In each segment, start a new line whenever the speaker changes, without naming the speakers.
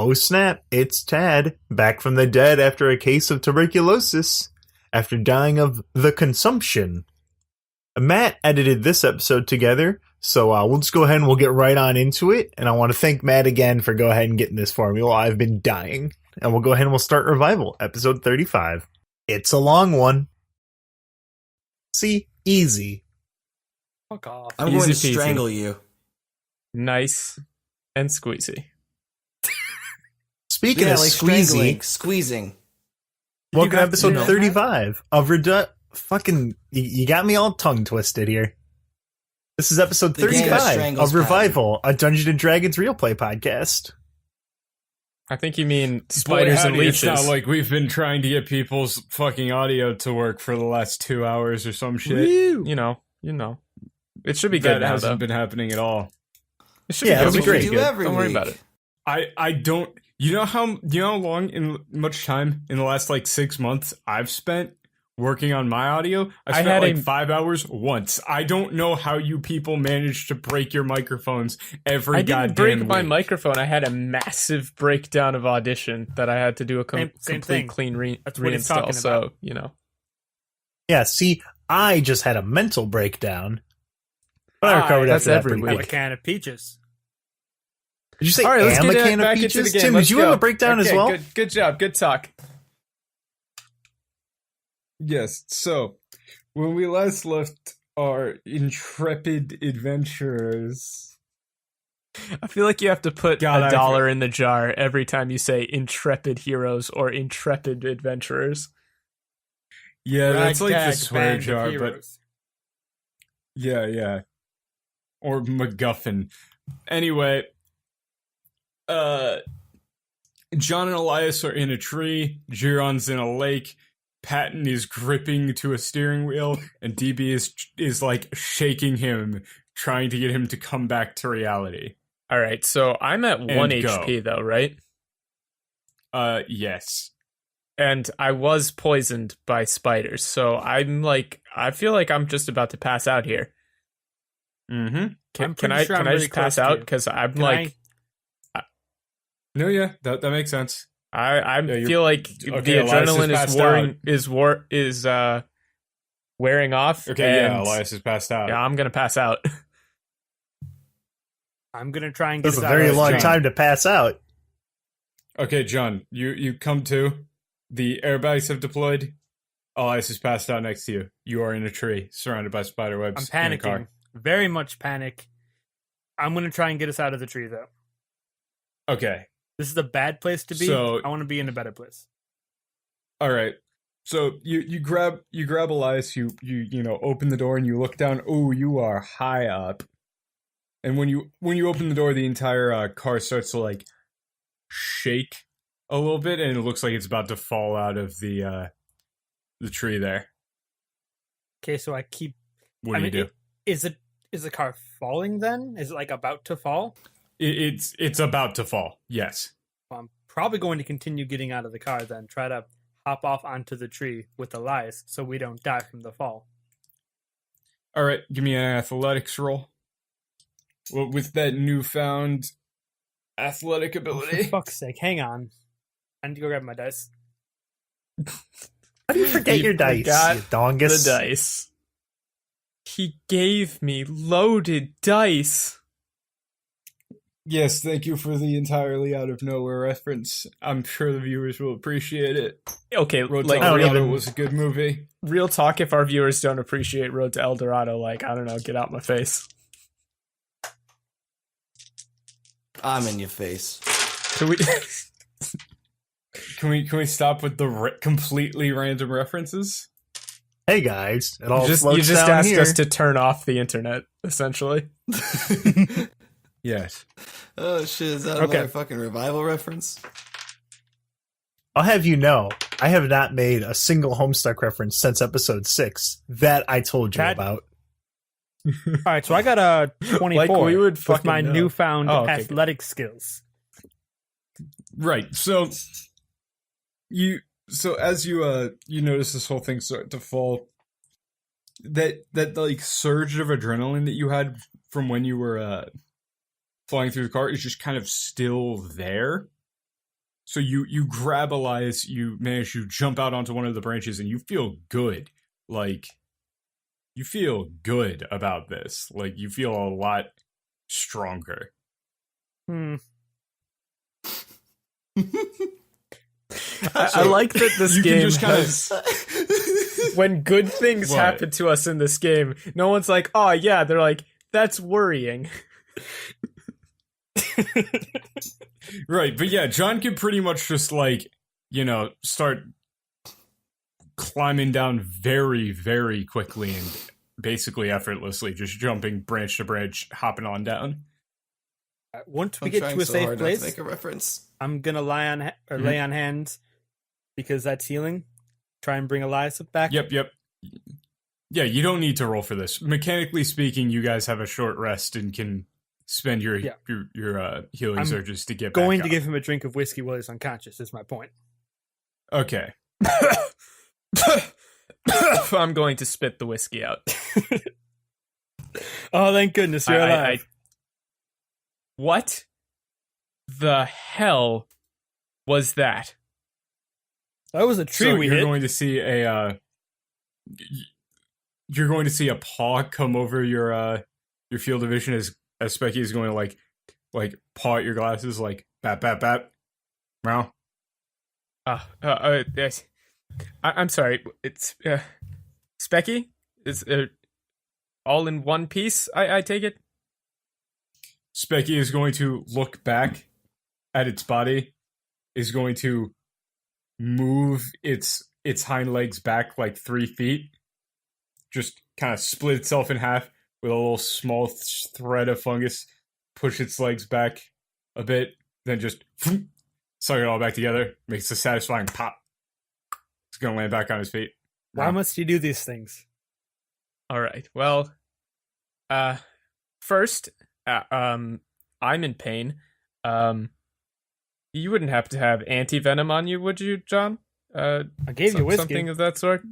Oh snap, it's Tad, back from the dead after a case of tuberculosis, after dying of the consumption. Matt edited this episode together, so we'll just go ahead and we'll get right on into it, and I want to thank Matt again for go ahead and getting this for me while I've been dying. And we'll go ahead and we'll start Revival, episode 35. It's a long one. See? Easy.
Fuck off.
I'm going to strangle you.
Nice and squeezy.
Speaking of squeezy,
squeezing.
Welcome to episode 35 of fucking, you got me all tongue twisted here. This is episode 35 of Revival, a Dungeons & Dragons real play podcast.
I think you mean spiders and leeches.
It's not like we've been trying to get people's fucking audio to work for the last 2 hours or some shit.
Woo. You know. It should be good.
That hasn't been happening at all.
It should be great.
Don't worry about it.
I don't. You know how much time in the last like 6 months I've spent working on my audio? I spent like 5 hours once. I don't know how you people manage to break your microphones every goddamn week.
I didn't break my microphone. I had a massive breakdown of Audition that I had to do a complete clean reinstall. So, you know.
Yeah, see, I just had a mental breakdown. But I recovered after that pretty quick.
A can of peaches.
Did you say
all right, let's get
a can
back
of peaches?
into the game.
Tim, did you have a breakdown as well?
Good job. Good talk.
Yes, so when we last left our intrepid adventurers...
I feel like you have to put $1 in the jar every time you say intrepid heroes or intrepid adventurers.
Yeah, that's like the swear jar, but... Yeah. Or MacGuffin. Anyway, John and Elias are in a tree, Giron's in a lake, Patton is gripping to a steering wheel, and DB is like shaking him, trying to get him to come back to reality.
Alright, so I'm at 1 HP though, right?
Yes.
And I was poisoned by spiders, so I feel like I'm just about to pass out here.
Mm-hmm.
Can I just pass out? Because I'm like...
No, yeah, that makes sense.
I feel like the adrenaline is wearing off.
Okay, yeah, Elias is passed out.
Yeah, I'm gonna pass out.
I'm gonna try and get.
That's a very long time to pass out.
Okay, John, you come to. The airbags have deployed. Elias is passed out next to you. You are in a tree, surrounded by spider webs.
I'm panicking. Very much panic. I'm gonna try and get us out of the tree, though.
Okay.
This is a bad place to be. So, I want to be in a better place. All
right. So you grab Elias. You open the door and you look down. Oh, you are high up. And when you open the door, the entire car starts to like shake a little bit, and it looks like it's about to fall out of the tree there.
Okay, so I keep.
What do you do?
Is the car falling then? Is it like about to fall?
It's about to fall. Yes.
Well, I'm probably going to continue getting out of the car then. Try to hop off onto the tree with Elias so we don't die from the fall.
All right, give me an athletics roll. Well, with that newfound athletic ability.
Oh, for fuck's sake, hang on. I need to go grab my dice.
How do you forget your dice, you dongus?
The dice. He gave me loaded dice.
Yes, thank you for the entirely out of nowhere reference. I'm sure the viewers will appreciate it.
Okay,
Road to El Dorado was a good movie.
Real talk, if our viewers don't appreciate Road to El Dorado, I don't know, get out my face.
I'm in your face.
Can we stop with the completely random references?
Hey guys, it all
you
floats
just
down
asked
here.
us to turn off the internet, essentially.
Yes.
Oh shit, is that another fucking Revival reference?
I'll have you know, I have not made a single Homestuck reference since episode 6 that I told you about.
Alright, so I got a 24
like we would
with my newfound athletic skills.
Right, so as you notice this whole thing start to fall, that like surge of adrenaline that you had from when you were flying through the car is just kind of still there. So you grab Elias, you manage to jump out onto one of the branches, and you feel good. Like, you feel good about this. Like, you feel a lot stronger.
I like that this
You can
game
just kind
has... when good things
What?
happen to us in this game, no one's like, oh yeah, they're like, that's worrying.
Right, but yeah, John can pretty much just, like, you know, start climbing down very, very quickly and basically effortlessly, just jumping branch to branch, hopping on down.
Once we
I'm
get
trying
to a
so
safe
hard not
place,
to make a reference.
I'm gonna lay on hands because that's healing. Try and bring Elias back.
Yep. Yeah, you don't need to roll for this. Mechanically speaking, you guys have a short rest and can spend your healing
I'm
surges to get
Going
back
to
up.
give him a drink of whiskey while he's unconscious is my point.
Okay.
I'm going to spit the whiskey out.
Oh, thank goodness you're alive.
What the hell was that?
That was a tree
So
we
you're
hit.
going to see you're going to see a paw come over your field of vision as Specky is going to like paw at your glasses like bat bat bat. Meow.
Yes. I'm sorry. It's Specky. It's all in one piece. I take it.
Specky is going to look back at its body, is going to move its hind legs back like 3 feet, just kind of split itself in half with a little small thread of fungus, push its legs back a bit, then just suck it all back together, makes a satisfying pop. It's going to land back on his feet.
Why must you do these things?
All right. Well, first, I'm in pain. You wouldn't have to have anti-venom on you, would you, John?
I gave you whiskey.
Something of that sort?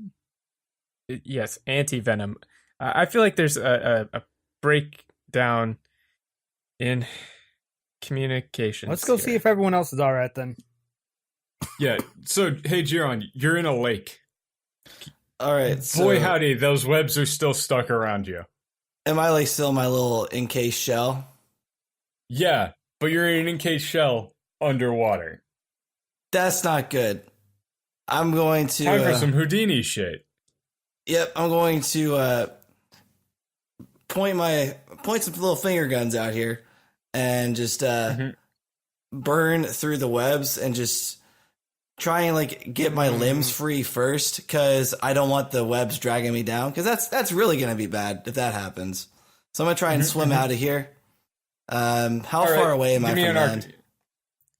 Yes, anti-venom. I feel like there's a breakdown in communication.
Let's go see if everyone else is all right then.
Yeah, so, hey, Jiron, you're in a lake.
All right.
Boy,
So
howdy, those webs are still stuck around you.
am I like still in my little encased shell?
Yeah, but you're in an encased shell underwater.
That's not good. I'm going to.
Time for some Houdini shit.
Yep, I'm going to point some little finger guns out here and just burn through the webs and just try and like get my limbs free first, because I don't want the webs dragging me down, because that's really gonna be bad if that happens. So I'm gonna try and swim out of here. How far away am I from land?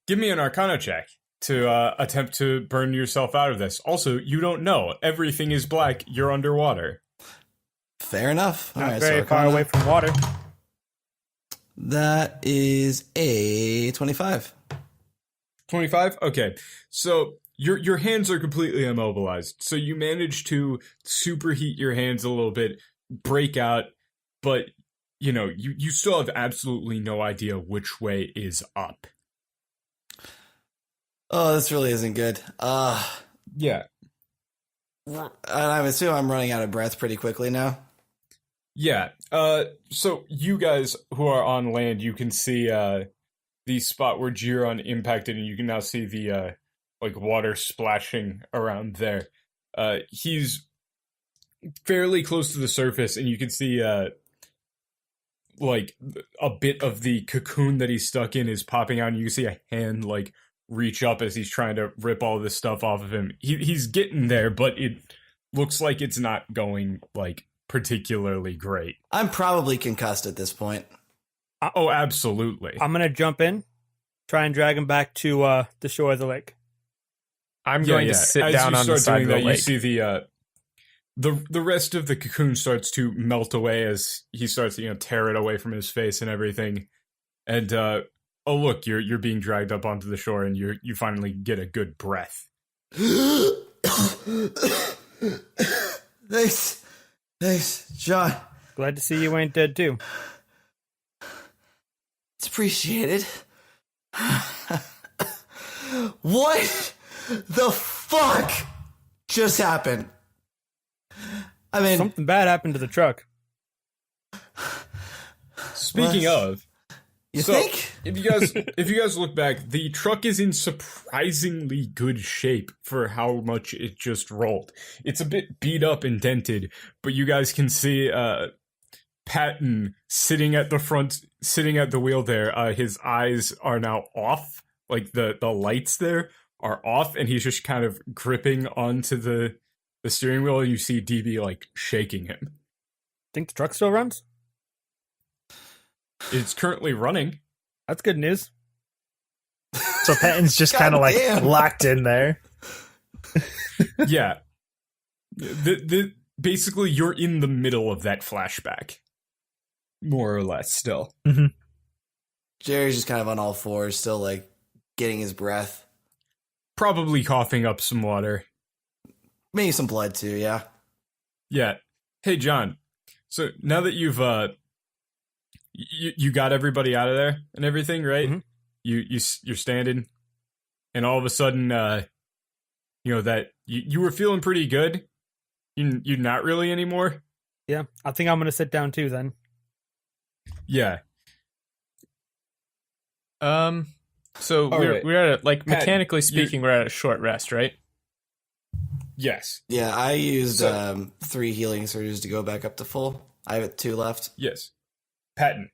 Give me an Arcana check to attempt to burn yourself out of this. Also, you don't know. Everything is black. You're underwater.
Fair enough.
Not
All right,
very
so
far away from water.
That is a 25.
25? Okay. So your hands are completely immobilized. So you manage to superheat your hands a little bit, break out, but you know, you still have absolutely no idea which way is up.
Oh, this really isn't good.
Yeah.
I'm assuming I'm running out of breath pretty quickly now.
Yeah. So you guys who are on land, you can see the spot where Jiron impacted, and you can now see the like water splashing around there. He's fairly close to the surface, and you can see like a bit of the cocoon that he's stuck in is popping out, and you can see a hand like reach up as he's trying to rip all this stuff off of him. He's getting there, but it looks like it's not going like particularly great.
I'm probably concussed at this point.
Oh, absolutely.
I'm gonna jump in, try and drag him back to the shore of the lake.
I'm going to sit
As
down
you
on the
start
side
doing
of the
that,
lake.
you see the rest of the cocoon starts to melt away as he starts to tear it away from his face and everything. And oh look, you're being dragged up onto the shore, and you finally get a good breath.
Thanks, John.
Glad to see you ain't dead too.
It's appreciated. What the fuck just happened? I mean,
Something bad happened to the truck.
Speaking of,
you
so
think?
if you guys look back, the truck is in surprisingly good shape for how much it just rolled. It's a bit beat up and dented, but you guys can see Patton sitting at the wheel there. His eyes are now off, like the lights there are off, and he's just kind of gripping onto the steering wheel. You see DB like shaking him.
Think the truck still runs?
It's currently running.
That's good news.
So Patton's just kind of like
Goddamn.
locked in there.
Yeah. Basically, you're in the middle of that flashback. More or less, still.
Jerry's just kind of on all fours, still like getting his breath.
Probably coughing up some water.
Maybe some blood too, yeah.
Yeah. Hey, John. So now that you've you got everybody out of there and everything, right?
Mhm.
You're standing, and all of a sudden, you know that you were feeling pretty good. You're not really anymore.
Yeah, I think I'm going to sit down too then.
Yeah.
So
All right.
we're at a, like,
Pat,
mechanically speaking, we're at a short rest, right?
Yes.
Yeah, I used
So-
3 healing surges to go back up to full. I have 2 left.
Yes. Patton,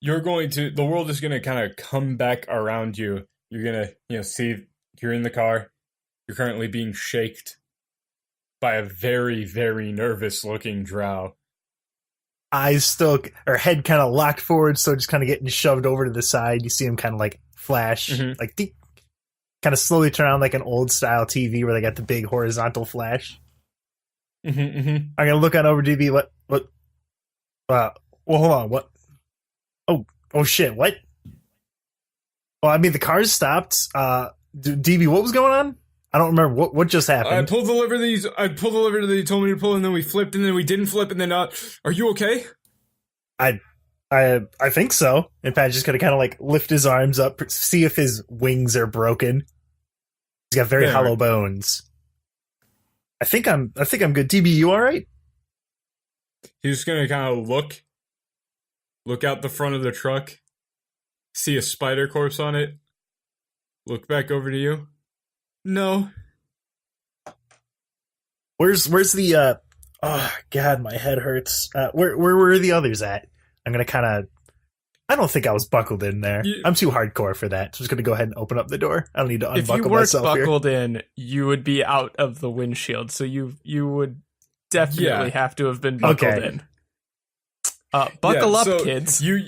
the world is going to kind of come back around you. You're going to, see you're in the car. You're currently being shaked by a very, very nervous looking drow.
Eyes still, or head kind of locked forward, so just kind of getting shoved over to the side. You see him kind of like flash, like kind of slowly turn on like an old style TV where they got the big horizontal flash. I'm gonna look on over DB. What? Well, hold on. What? Oh shit! What? Well, I mean, the cars stopped. DB, what was going on? I don't remember what just
I
happened.
pulled the lever that you told me to pull, and then we flipped, and then we didn't flip, and then are you okay?
I think so. And Pat's just gonna kind of like lift his arms up, see if his wings are broken. He's got very
There.
hollow bones. I think I'm good. DB, you all right?
He's just gonna kind of look out the front of the truck, see a spider corpse on it, look back over to you. No.
Where's the oh god, my head hurts. Where were the others at? I'm gonna kind of. I don't think I was buckled in there. I'm too hardcore for that. So I'm just gonna go ahead and open up the door. I don't need to
If you
unbuckle
weren't
myself here.
buckled in, you would be out of the windshield. So you would definitely
Yeah.
have to have been buckled
Okay.
in. Buckle
Yeah,
up,
so
kids.
You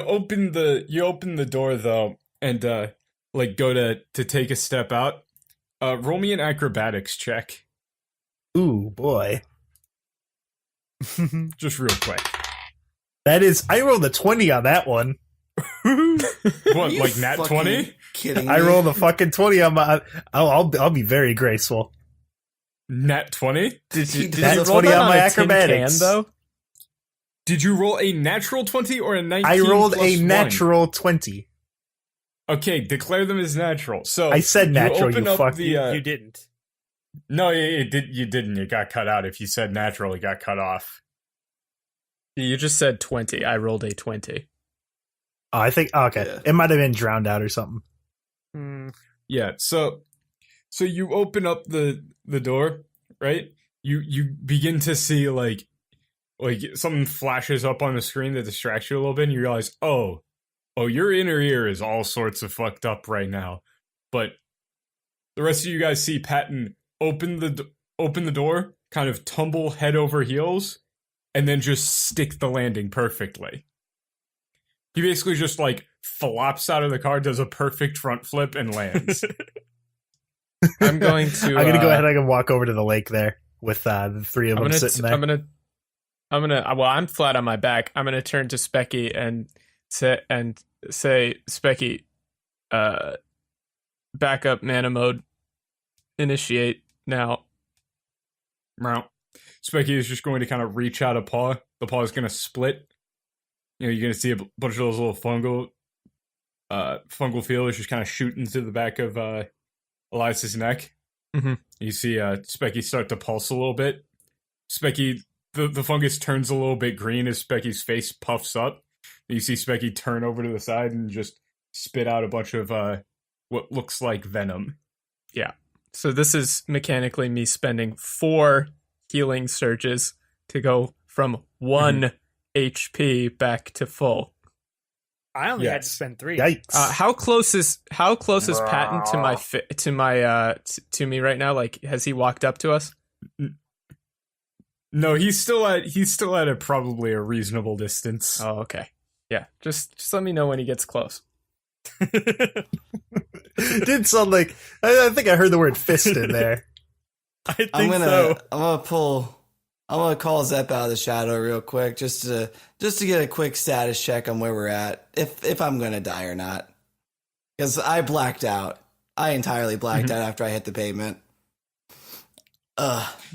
open the door though, and like go to take a step out. Roll me an acrobatics check,
Ooh boy,
just real quick.
that is. I rolled a 20 on that one.
What,
You
like nat
fucking
20?
Kidding me?
I rolled a fucking 20 on my. I'll be very graceful.
Nat 20?
Did you
Nat
roll
20
that
on my
a tin
acrobatics.
can, though?
Did you roll a natural 20 or a 19?
I rolled
plus
a
1?
natural 20.
Okay, declare them as natural. So
I said natural,
open
you
up
fuck.
the,
You didn't.
No, you didn't. It got cut out. If you said natural, it got cut off.
You just said 20. I rolled a 20.
Oh, I think okay.
Yeah.
It might have been drowned out or something.
Yeah, so you open up the door, right? You begin to see like something flashes up on the screen that distracts you a little bit, and you realize, oh, your inner ear is all sorts of fucked up right now. But the rest of you guys see Patton open the door, kind of tumble head over heels, and then just stick the landing perfectly. He basically just like flops out of the car, does a perfect front flip, and lands.
I'm going to.
I'm gonna go ahead and walk over to the lake there with the three of them sitting there.
I'm gonna. Well, I'm flat on my back. I'm gonna turn to Specky and say, Specky, backup nano mode, initiate now.
Specky is just going to kind of reach out a paw. The paw is going to split. You're going to see a bunch of those little fungal fungal feelers just kind of shooting to the back of Elias's neck.
Mm-hmm.
You see Specky start to pulse a little bit. Specky, the fungus turns a little bit green as Specky's face puffs up. You see Specky turn over to the side and just spit out a bunch of what looks like venom.
Yeah. So this is mechanically me spending 4 healing surges to go from 1 HP back to full.
I only had to spend 3.
Yikes.
How close is Patton to me right now? Like, has he walked up to us?
No, he's still at a probably a reasonable distance.
Oh, okay. Yeah, just let me know when he gets close.
Did sound like I think I heard the word fist in there.
I think
I'm
so.
gonna call Zep out of the shadow real quick, just to get a quick status check on where we're at, if I'm gonna die or not, because I blacked out. I entirely blacked out after I hit the pavement.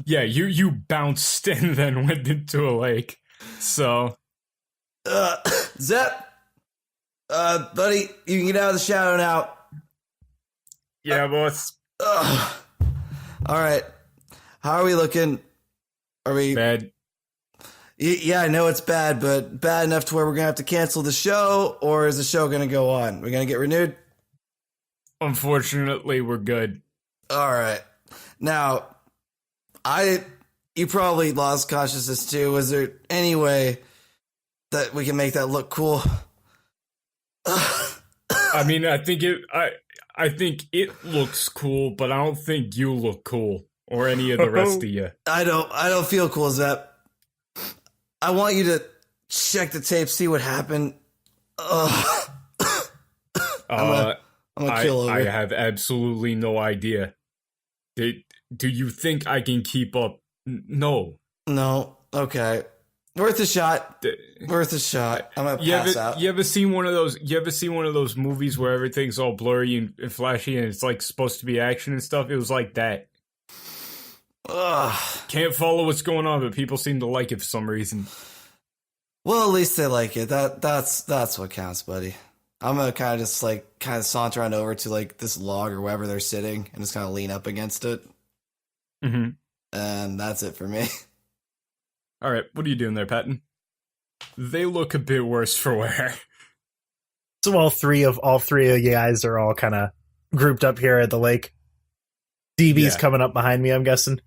Yeah, you bounced and then went into a lake. So,
Zep, buddy, you can get out of the shadow now.
yeah, boss.
All right, how are we looking? Are we
Bad.
Yeah, I know it's bad, but bad enough to where we're gonna have to cancel the show, or is the show gonna go on? We're gonna get renewed?
Unfortunately, we're good.
All right. Now, you probably lost consciousness too. Was there any way that we can make that look cool?
I mean, I think it looks cool, but I don't think you look cool or any of the rest of you.
I don't feel cool, Zep. I want you to check the tape, see what happened. I'm gonna kill over.
I have absolutely no idea. Do you think I can keep up? No.
No. Okay. Worth a shot. Worth a shot. I'm gonna pass out.
You ever seen one of those movies where everything's all blurry and flashy and it's like supposed to be action and stuff? It was like that.
Ugh.
Can't follow what's going on, but people seem to like it for some reason.
Well, at least they like it. That's what counts, buddy. I'm gonna kind of saunter on over to like this log or wherever they're sitting and just kind of lean up against it.
Mm-hmm.
And that's it for me.
All right, what are you doing there, Patton? They look a bit worse for wear.
So all three of you guys are all kind of grouped up here at the lake. DB's coming up behind me, I'm guessing.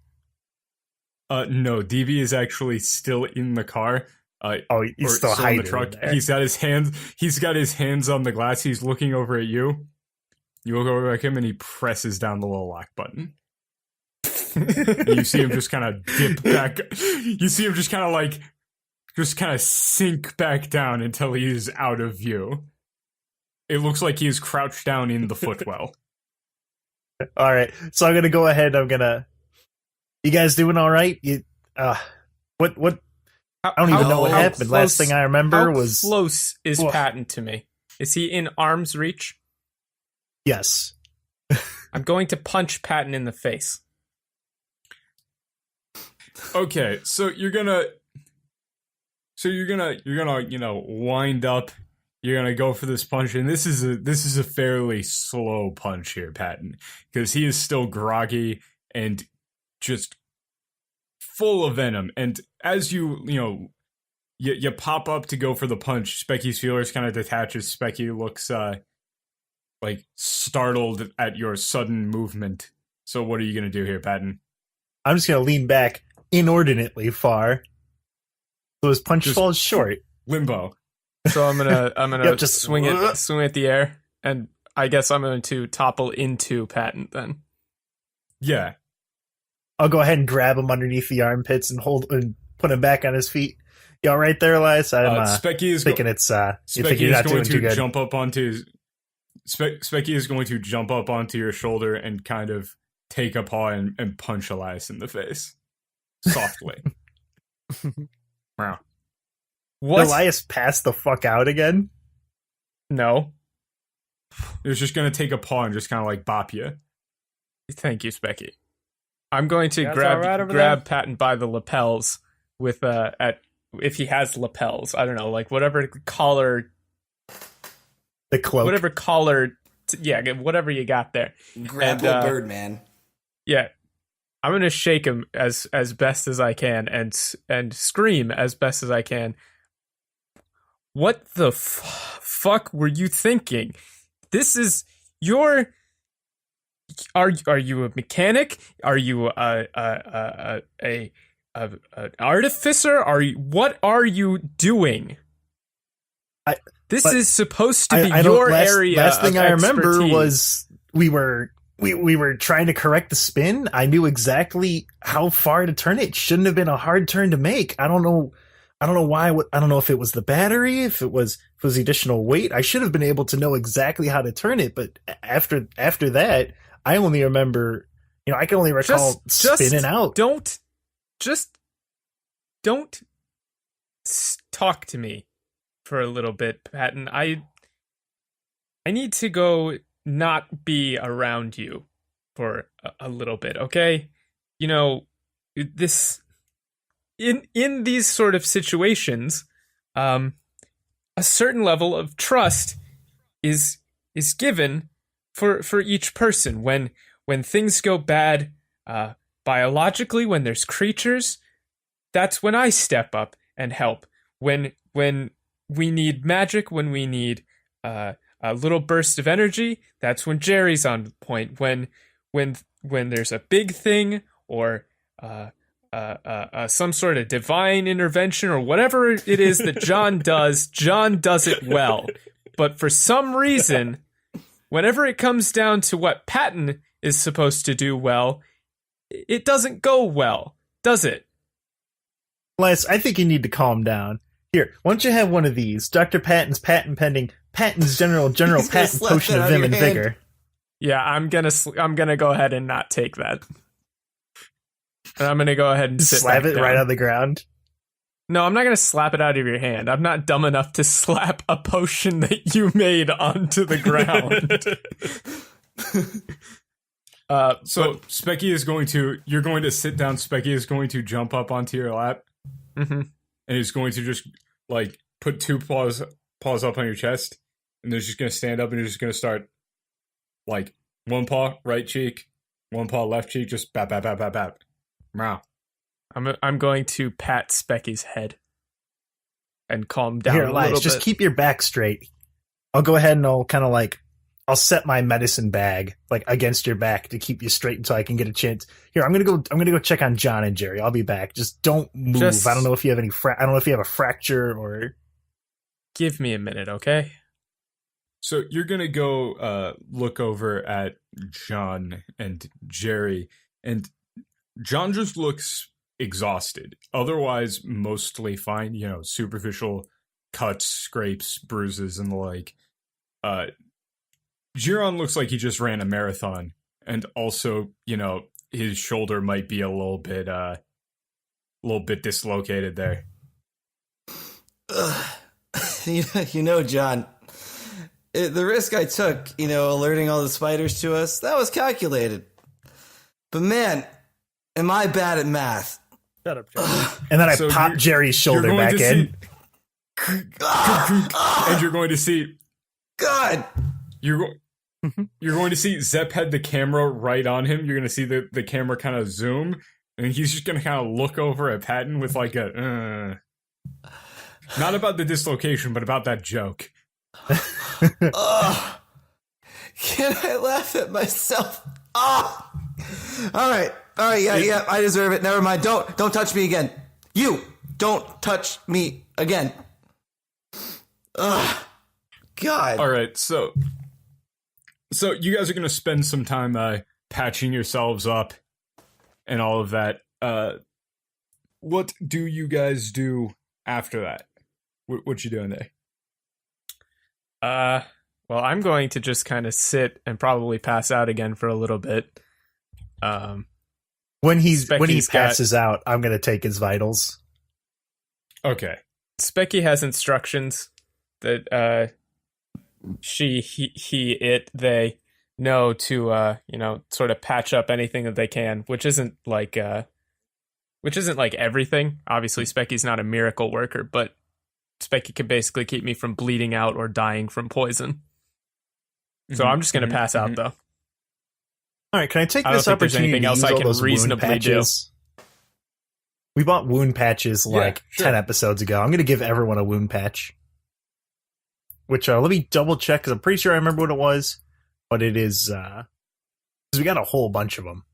No, DB is actually still in the car.
He's still hiding
in the truck.
there.
He's got his hands on the glass. He's looking over at you. You look over at him, and he presses down the little lock button. You see him just kind of dip back. You see him just kind of sink back down until he is out of view. It looks like he is crouched down in the footwell.
All right, so I'm gonna go ahead. You guys doing all right? What? I don't even know what happened. Last thing I remember was...
How close is Patton to me? Is he in arm's reach?
Yes.
I'm going to punch Patton in the face.
Okay, so you're gonna, wind up. You're gonna go for this punch, and this is a fairly slow punch here, Patton, because he is still groggy and just full of venom. And as you pop up to go for the punch, Specky's feelers kind of detaches. Specky looks like startled at your sudden movement. So what are you gonna do here, Patton?
I'm just gonna lean back inordinately far, so his punch falls short.
Limbo.
So I'm gonna
just
swing at the air, and I guess I'm going to topple into Patton then.
Yeah.
I'll go ahead and grab him underneath the armpits and put him back on his feet. You all right there, Elias? I'm
Specky is
thinking you think you're not doing too good.
Specky is going to jump up onto your shoulder and kind of take a paw and punch Elias in the face softly. Wow.
What? Elias passed the fuck out again?
No.
He was just going to take a paw and just kind of like bop you.
Thank you, Specky. I'm going to
grab
Patton by the lapels with if he has lapels. I don't know, like whatever collar
The cloak.
whatever collar. Whatever you got there.
Grapple Birdman.
Yeah, I'm gonna shake him as best as I can and scream as best as I can. What the fuck were you thinking? This is your. Are you a mechanic? Are you an artificer? What are you doing? This is supposed to be your area.
Last thing I remember
expertise.
was we were trying to correct the spin. I knew exactly how far to turn it. Shouldn't have been a hard turn to make. I don't know why. I don't know if it was the battery, if it was the additional weight. I should have been able to know exactly how to turn it. But after that, I only remember. I can only recall spinning out.
Don't talk to me for a little bit, Patton. I need to go not be around you for a little bit, okay? This in these sort of situations, a certain level of trust is given for each person. When things go bad, biologically, when there's creatures, that's when I step up and help. When we need magic, when we need a little burst of energy, that's when Jerry's on point. When there's a big thing or some sort of divine intervention or whatever it is that John does it well. But for some reason, whenever it comes down to what Patton is supposed to do well, it doesn't go well, does it?
Les, I think you need to calm down. Here, why don't you have one of these? Dr. Patton's patent pending, Patton's general patent potion of vim and vigor.
Yeah, I'm gonna go ahead and not take that. And I'm gonna go ahead and
slap it
down.
right on the ground.
No, I'm not gonna slap it out of your hand. I'm not dumb enough to slap a potion that you made onto the ground.
So Specky is you're going to sit down. Specky is going to jump up onto your lap.
Mm-hmm.
And he's going to just put two paws up on your chest, and they're just going to stand up, and you're just going to start one paw right cheek, one paw left cheek, just bap bap bap bap bap. Meow.
I'm going to pat Specky's head and calm down.
Here,
a
Elias,
little
just
bit.
keep your back straight. I'll go ahead and I'll set my medicine bag against your back to keep you straight until I can get a chance. Here, I'm gonna go check on John and Jerry. I'll be back. Just don't move. I don't know if you have I don't know if you have a fracture or.
Give me a minute, okay?
So you're gonna go look over at John and Jerry, and John just looks exhausted. Otherwise, mostly fine. Superficial cuts, scrapes, bruises, and the like. Giron looks like he just ran a marathon, and also, his shoulder might be a little bit dislocated there.
John, the risk I took, alerting all the spiders to us, that was calculated. But man, am I bad at math?
Shut up, Jerry.
And then I pop Jerry's shoulder back in.
And you're going to see...
God!
You're going to see Zep had the camera right on him. You're going to see the camera kind of zoom, and he's just going to kind of look over at Patton with not about the dislocation, but about that joke.
Can I laugh at myself? All right, yeah, I deserve it. Never mind. Don't touch me again. You don't touch me again. God.
All right, so you guys are going to spend some time patching yourselves up and all of that. What do you guys do after that? What you doing there?
Well, I'm going to just kind of sit and probably pass out again for a little bit.
When he passes out, I'm going to take his vitals.
Okay.
Specky has instructions that they know to sort of patch up anything that they can, which isn't like everything. Obviously, Specky's not a miracle worker, but Specky can basically keep me from bleeding out or dying from poison. So I'm just going to pass out, though.
All right, can I take
I don't
this
think there's
opportunity
anything
to
else
use
I
all
can
those wound
reasonably do.
patches? We bought wound patches like
sure.
10 episodes ago. I'm going to give everyone a wound patch. Which, let me double check, because I'm pretty sure I remember what it was. But it is, because we got a whole bunch of them.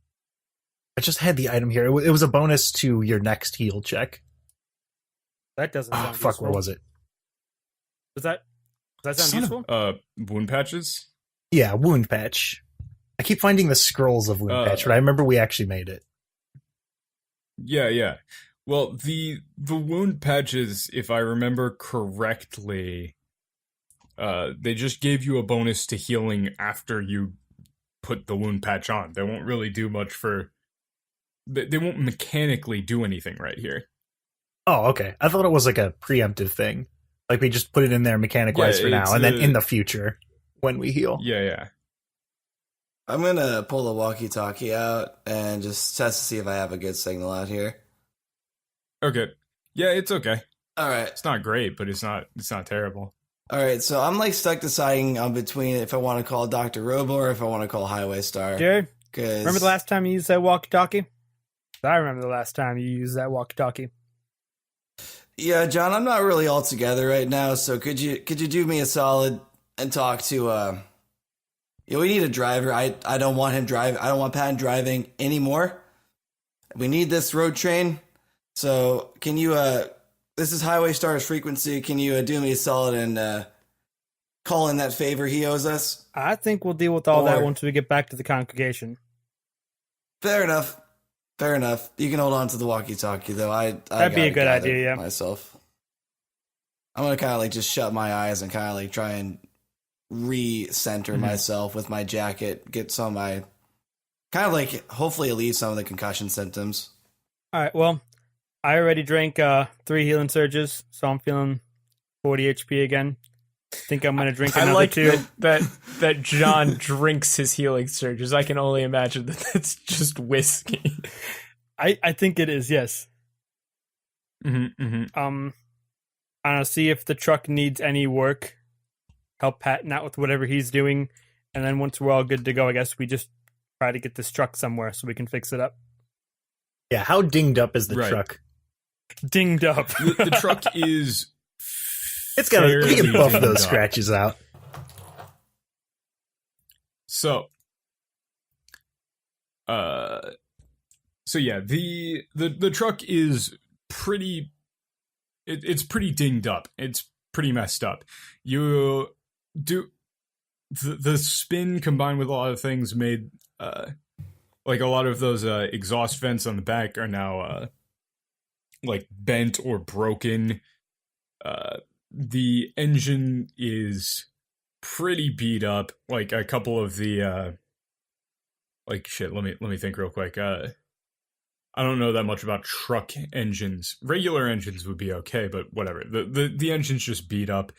I just had the item here. It was a bonus to your next heal check.
That doesn't
Oh,
sound
fuck,
useful.
where was it?
Does that sound
Son of-
useful?
Wound patches?
Yeah, wound patch. I keep finding the scrolls of wound patch, but I remember we actually made it.
Yeah. Well, the wound patches, if I remember correctly, they just gave you a bonus to healing after you put the wound patch on. They won't really do much for... They won't mechanically do anything right here.
Oh, okay. I thought it was like a preemptive thing. Like we just put it in there mechanic-wise for now,
it's
and then in the future, when we heal.
Yeah.
I'm gonna pull the walkie-talkie out and just test to see if I have a good signal out here.
Okay. Yeah, it's okay.
All right.
It's not great, but it's not terrible.
All right, so I'm like stuck deciding between if I want to call Dr. Robo or if I want to call Highway Star.
Jared,
'Cause-
remember the last time you used that walkie-talkie? I remember the last time you used that walkie-talkie.
Yeah, John, I'm not really all together right now, so could you do me a solid and talk to yeah, we need a driver. I don't want him drive. I don't want Patton driving anymore. We need this road train. So can you this is Highway Star's frequency. Can you do me a solid and call in that favor he owes us?
I think we'll deal with all that
Or-
once we get back to the congregation.
Fair enough. You can hold on to the walkie-talkie, though.
That'd be a
gotta
good
gather
idea, yeah.
Myself. I'm gonna kind of like just shut my eyes and kind of like try and re-center myself with my jacket. Get some of my kind of like hopefully alleviate some of the concussion symptoms.
All right, well, I already drank 3 healing surges, so I'm feeling 40 HP again. Think I'm going to drink
I
another
like
2.
that John drinks his healing surges. I can only imagine that that's just whiskey.
I think it is, yes. I don't know, see if the truck needs any work. Help Patton out with whatever he's doing. And then once we're all good to go, I guess we just try to get this truck somewhere so we can fix it up.
Yeah, how dinged up is the
Right.
truck?
Dinged up.
The truck is...
It's got to we can buff
fairly
those
dinged up.
scratches out.
So yeah, the truck is pretty... It's pretty dinged up. It's pretty messed up. You do... The spin combined with a lot of things made... like a lot of those exhaust vents on the back are now like bent or broken. The engine is pretty beat up. Like a couple of the like shit. Let me think real quick. I don't know that much about truck engines. Regular engines would be okay, but whatever. The engine's just beat up.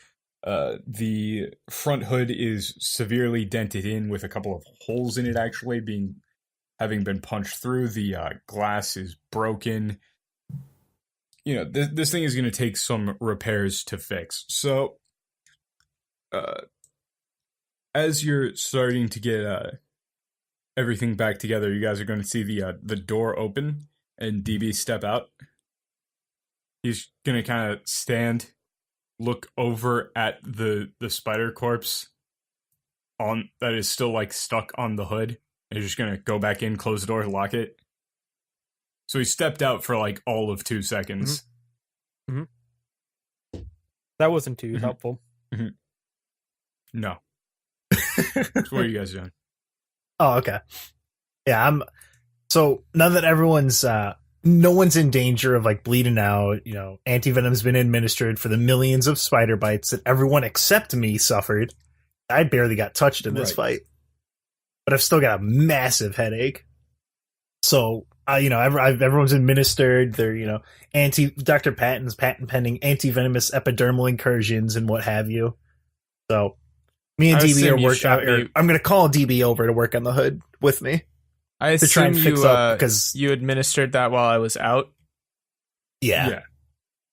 The front hood is severely dented in with a couple of holes in it actually having been punched through. The glass is broken. You know, this thing is going to take some repairs to fix. So, as you're starting to get everything back together, you guys are going to see the door open and DB step out. He's going to kind of stand, look over at the spider corpse that is still like stuck on the hood. And he's just going to go back in, close the door, lock it. So he stepped out for like all of 2 seconds.
That wasn't too helpful.
No. So what are you guys doing?
Oh, okay. Yeah, so now that everyone's no one's in danger of like bleeding out, you know, antivenom's been administered for the millions of spider bites that everyone except me suffered. I barely got touched in this fight. But I've still got a massive headache. So, you know, everyone's administered their, you know, Dr. Patton's patent pending anti-venomous epidermal incursions and what have you. So, me and
I
DB
assume
are
you
working.
shot me-
I'm going to call DB over to work on the hood with me.
I
To try and
assume
fix
you
up, 'cause-
you administered that while I was out.
Yeah.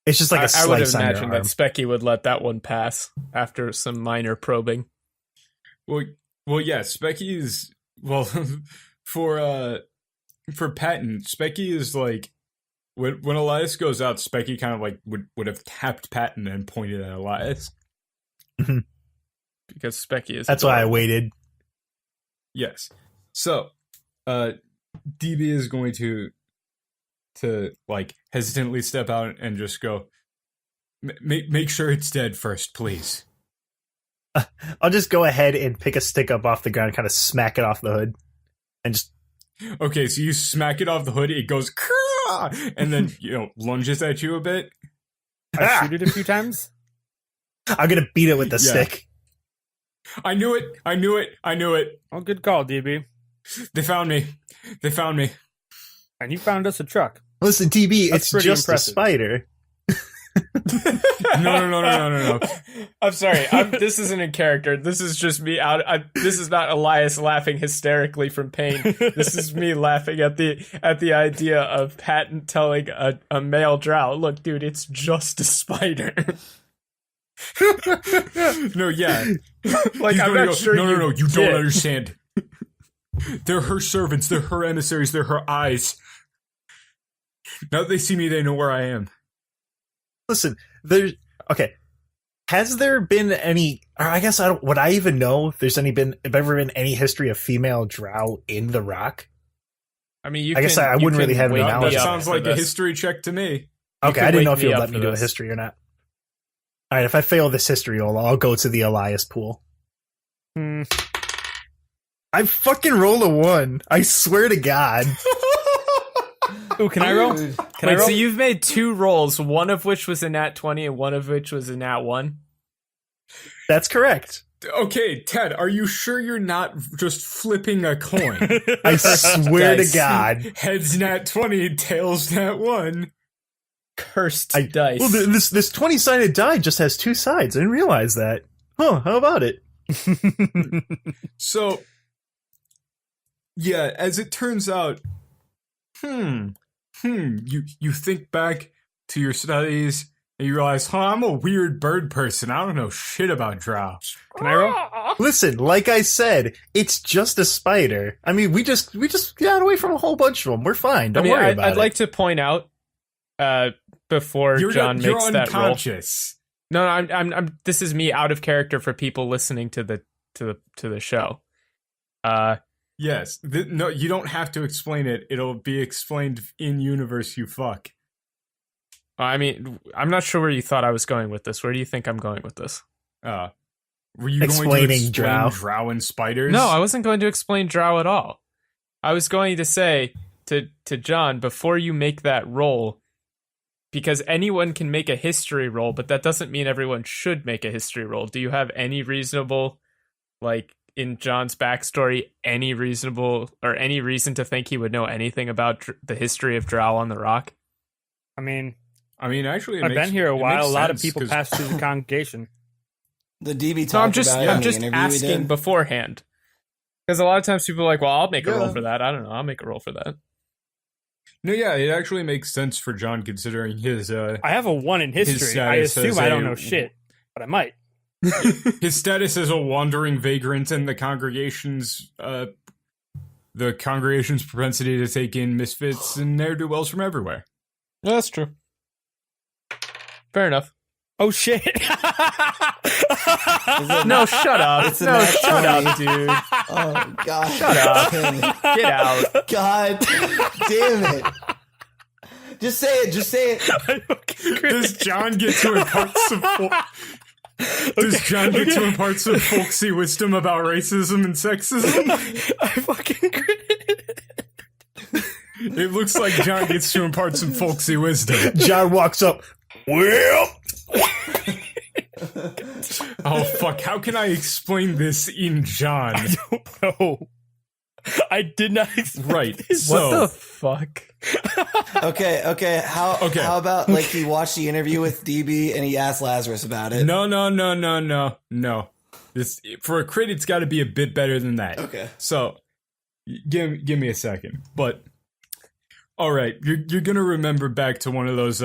It's just like a
I would
slice on your
imagine that
arm.
Specky would let that one pass after some minor probing.
Well, Well, yeah, Specky is well for Patton. Specky is like when Elias goes out, Specky kind of like would have tapped Patton and pointed at Elias
because Specky is.
That's why I waited.
Yes. So, DB is going to like hesitantly step out and just go. Make sure it's dead first, please.
I'll just go ahead and pick a stick up off the ground and kind of smack it off the hood. And just...
Okay, so you smack it off the hood, it goes, Krah! And then, lunges at you a bit.
I shoot it a few times.
I'm going to beat it with the stick.
I knew it.
Oh, good call, DB.
They found me.
And you found us a truck.
Listen, DB,
That's
it's
pretty
just
impressive.
a spider.
No.
I'm sorry. This isn't in character. This is just me this is not Elias laughing hysterically from pain. This is me laughing at the idea of Patton telling a male drow, "Look, dude, it's just a spider."
No, yeah.
Like, I'm not sure.
No, you don't understand. They're her servants. They're her emissaries. They're her eyes. Now that they see me, they know where I am.
Listen, has there been any, or I guess would I even know if there's ever been any history of female drow in the Rock?
I mean,
I wouldn't really have any knowledge.
That sounds like a history check to me.
Okay, I didn't know if you would let me do a history or not. All right, if I fail this history roll, I'll go to the Elias pool. I fucking roll a 1. I swear to God.
Ooh, can I roll? Can I roll?
So you've made 2 rolls, one of which was a nat 20 and one of which was a nat 1?
That's correct.
Okay, Ted, are you sure you're not just flipping a coin?
I swear to God.
Heads nat 20, tails nat 1.
Cursed dice.
Well, this 20-sided die just has 2 sides. I didn't realize that. Huh, how about it?
So, yeah, as it turns out, you think back to your studies and you realize, I'm a weird bird person. I don't know shit about drow.
Can I roll?
Listen, like I said, it's just a spider. I mean, we just got away from a whole bunch of them. We're fine. Don't worry about it.
I'd like to point out, before John makes that roll.
Unconscious.
No, I'm. This is me out of character for people listening to the show.
Yes. No, you don't have to explain it. It'll be explained in universe. You fuck.
I mean, I'm not sure where you thought I was going with this. Where do you think I'm going with this?
Were you
Explaining
going to explain
drow?
Drow and spiders?
No, I wasn't going to explain drow at all. I was going to say to John, before you make that roll, because anyone can make a history roll, but that doesn't mean everyone should make a history roll. Do you have any reasonable, like, in John's backstory, any reason to think he would know anything about the history of drow on the Rock?
I mean,
actually,
I've been here a while. A lot of people pass through the congregation.
The DB
So I'm
talked about it
I'm
in the
just
interview we
asking
did.
beforehand. Because a lot of times people are like, well, I'll make a roll for that. I don't know. I'll make a roll for that.
No, yeah, it actually makes sense for John considering his.
I have a 1 in history. I assume I don't know shit, but I might.
His status as a wandering vagrant and the congregation's propensity to take in misfits and ne'er-do-wells from everywhere.
No, that's true. Fair enough.
Oh shit!
No, shut up.
It's a
No,
nat
shut
20.
up, dude.
Oh God!
Shut up.
Damn it.
Get out.
God damn it! Just say it. Just say it.
Does John get to impart some? Does John get to impart some folksy wisdom about racism and sexism?
I fucking crit.
It looks like John gets to impart some folksy wisdom.
John walks up. Well,
oh fuck! How can I explain this in John?
I don't know. I did not expect
Right.
this.
So,
What the fuck?
Okay. How about like he watched the interview with DB and he asked Lazarus about it?
No. This for a crit, it's got to be a bit better than that.
Okay.
So, give me a second. But all right, you're gonna remember back to one of those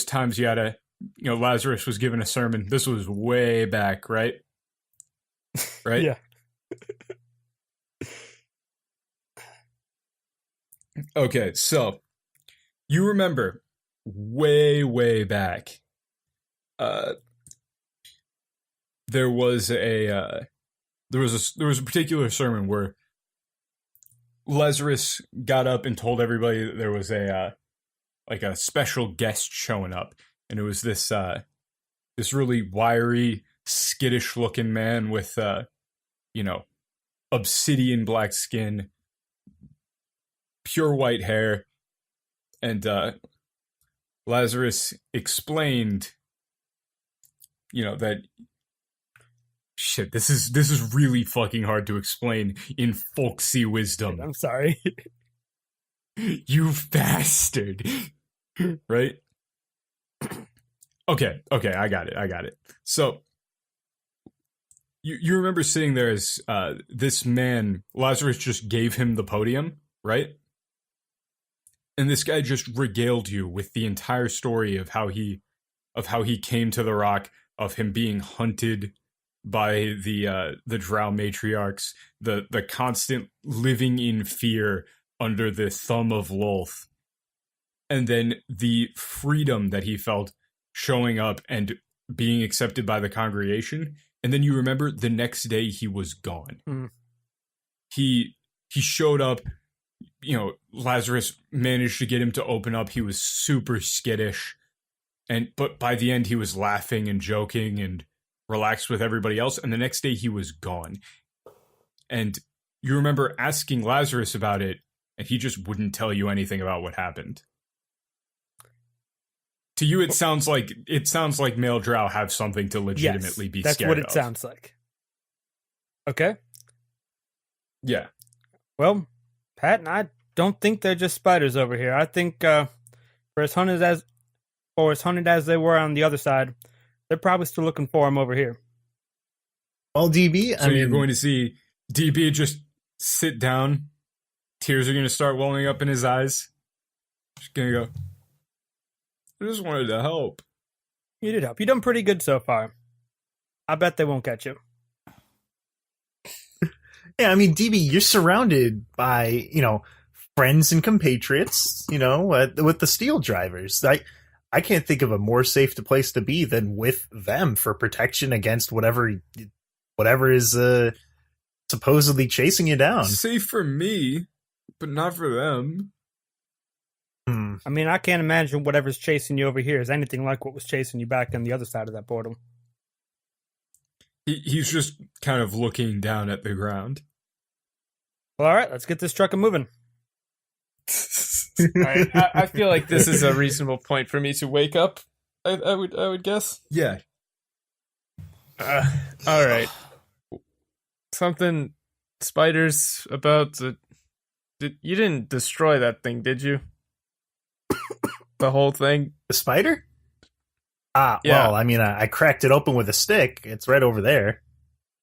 times you had Lazarus was given a sermon. This was way back, right? Right?
Yeah.
Okay, so you remember way back, uh, there was a particular sermon where Lazarus got up and told everybody that there was a special guest showing up, and it was this really wiry, skittish looking man with obsidian black skin, pure white hair, and Lazarus explained, that shit. This is really fucking hard to explain in folksy wisdom.
I'm sorry.
You bastard. Right? Okay, I got it. So you remember sitting there as this man, Lazarus just gave him the podium, right? And this guy just regaled you with the entire story of how he came to the rock, of him being hunted by the drow matriarchs, the constant living in fear under the thumb of Lolth, and then the freedom that he felt showing up and being accepted by the congregation. And then you remember the next day he was gone.
Mm.
He showed up, Lazarus managed to get him to open up. He was super skittish, but by the end he was laughing and joking and relaxed with everybody else, and the next day he was gone. And you remember asking Lazarus about it, and he just wouldn't tell you anything about what happened. To you, it sounds like male drow have something to legitimately be scared of.
That's what it sounds like. Okay.
Yeah.
Well, Patton, I don't think they're just spiders over here. I think for as hunted as they were on the other side, they're probably still looking for him over here.
Well, DB,
so you're going to see DB just sit down. Tears are going to start welling up in his eyes. Just going to go, I just wanted to help.
You did help. You've done pretty good so far. I bet they won't catch you.
Yeah, I mean, DB, you're surrounded by, friends and compatriots, with the steel drivers. I can't think of a more safe place to be than with them for protection against whatever is supposedly chasing you down.
Safe for me, but not for them.
I mean, I can't imagine whatever's chasing you over here is anything like what was chasing you back on the other side of that portal.
He's just kind of looking down at the ground.
Well, all right, let's get this truck moving.
All right, I feel like this is a reasonable point for me to wake up. I would guess.
Yeah.
All right. Something spiders about the. You didn't destroy that thing, did you? The whole thing.
The spider? Yeah. Well, I mean, I cracked it open with a stick. It's right over there.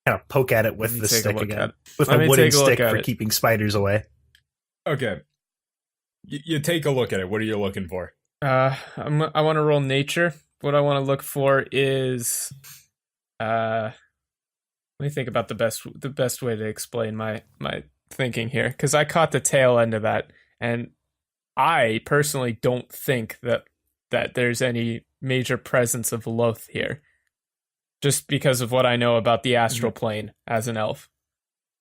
Kind of poke at it with the stick again. With a wooden stick for keeping spiders away.
Okay. You take a look at it. What are you looking for?
I want to roll nature. What I want to look for is, let me think about the best way to explain my thinking here, because I caught the tail end of that, and I personally don't think that there's any major presence of Loth here, just because of what I know about the astral plane as an elf.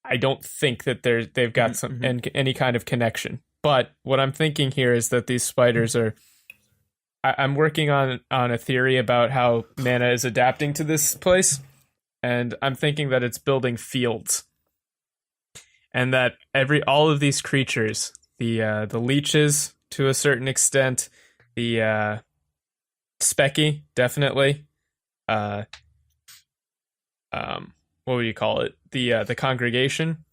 I don't think that they've got any kind of connection. But what I'm thinking here is that these spiders are. I'm working on a theory about how mana is adapting to this place, and I'm thinking that it's building fields, and that all of these creatures, the leeches to a certain extent, the specky definitely, what would you call it? The congregation.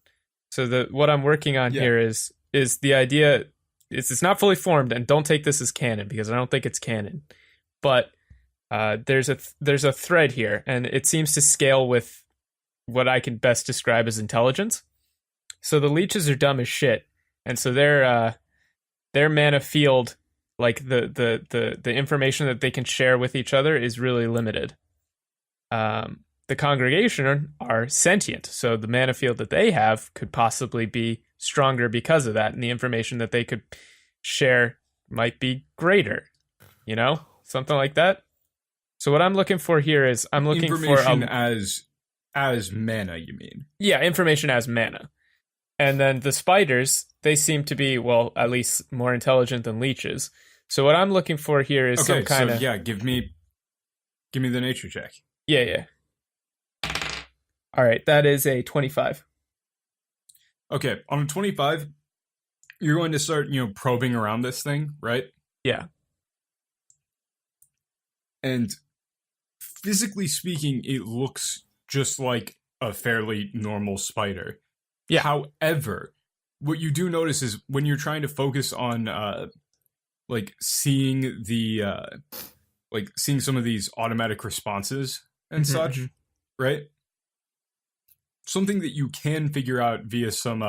So what I'm working on here is the idea. It's not fully formed, and don't take this as canon because I don't think it's canon. But there's a thread here, and it seems to scale with what I can best describe as intelligence. So the leeches are dumb as shit, and so their mana field, like the information that they can share with each other, is really limited. the congregation are sentient, so the mana field that they have could possibly be stronger because of that, and the information that they could share might be greater. You know, something like that. So what I'm looking for here is I'm looking
information
for
as mana. You mean?
Yeah, information as mana. And then the spiders, they seem to be, well, at least more intelligent than leeches. So what I'm looking for here is some kind of...
yeah, give me the nature check.
Yeah. All right, that is a 25.
Okay, on a 25, you're going to start, probing around this thing, right?
Yeah.
And physically speaking, it looks just like a fairly normal spider.
Yeah.
However, what you do notice is when you're trying to focus on seeing seeing some of these automatic responses and such, right? Something that you can figure out via some